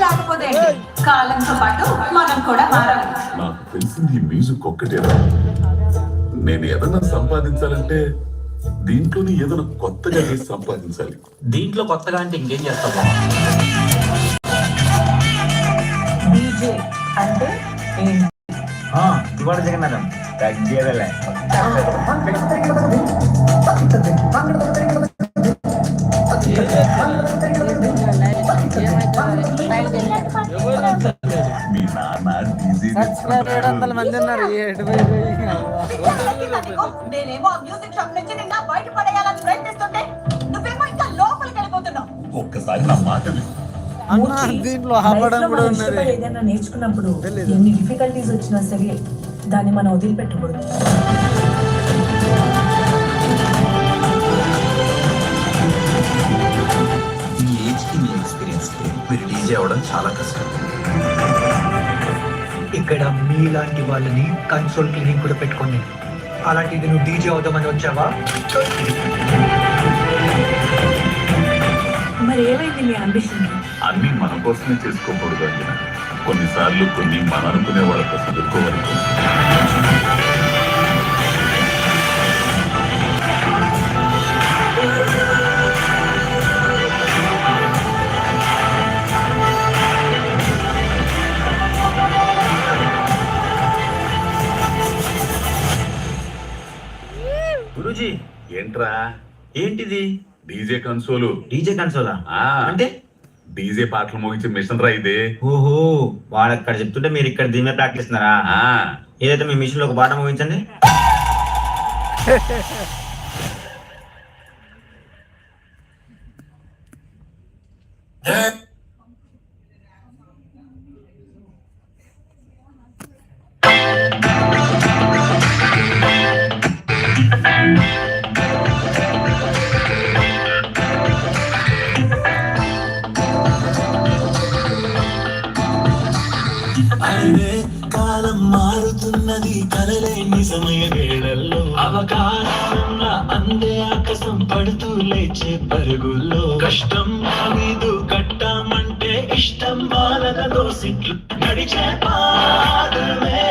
లేకపోతే కాలంతో పాటు మనం కూడా మారాలి. నాకు తెలిసింది ఈ మ్యూజిక్ ఒక్కటేనా. నేను ఏదైనా సంపాదించాలంటే దీంట్లోనే ఏదైనా కొత్తగా చేసి సంపాదించాలి. దీంట్లో కొత్తగా అంటే ఇంకేం చేస్తావు? డీజే అంటే ఇవాళ జగన్నాథం తగ్గేదలే. మీ నాన్న డీజే మంది ఉన్నారు. నేనేమో మ్యూజిక్ షాప్ నుంచి నిన్న బయట పడేయాలని ప్రయత్నిస్తుంటే నువ్వేమో ఇంకా లోపలికి వెళ్ళిపోతున్నావు. ఒక్కసారి నా మాట విను. దీంట్లో ఆపడం కూడా ఉన్నది. ఏదైనా నేర్చుకున్నప్పుడు ఎన్ని డిఫికల్టీస్ వచ్చినా సరే దాన్ని మనం వదిలిపెట్టకూడదు. మీ ఏజ్ కి మీ ఎక్స్పీరియన్స్ కి మీరు డీజే అవ్వడం చాలా కష్టం. ఇక్కడ మీలాంటి వాళ్ళని కన్సోల్ క్లీనింగ్ కూడా పెట్టుకోండి. అలాంటిది నువ్వు డీజే అవుతామని వచ్చావా? మరి ఏమైంది మీ అంబిషన్? అన్ని మన కోసమే చేసుకోకూడదు అంజన. కొన్నిసార్లు కొన్ని మన అనుకునే వాళ్ళ కోసం ఎక్కువ. గురూజీ ఏంట్రా? ఏంటిది? DJ console. డీజే కన్సోలా? అంటే డీజే పాటలు మోగించే మిషన్ రా ఇదే. ఓహో, వాడు అక్కడ చెప్తుంటే మీరు ఇక్కడ దీని మీద ప్రాక్టీస్ చేస్తున్నారా? ఏదైతే మీ మిషన్ లో ఒక పాట మోగించండి. కాలం మారుతున్నది, కలలే నిజమయ వేళల్లో అవకాశం అందే ఆకాశం పడుతూ లేచే పరుగుల్లో కష్టం ఖరీదు కట్టమంటే ఇష్టం బాలకలో సిట్లు నడిచే పాదమే.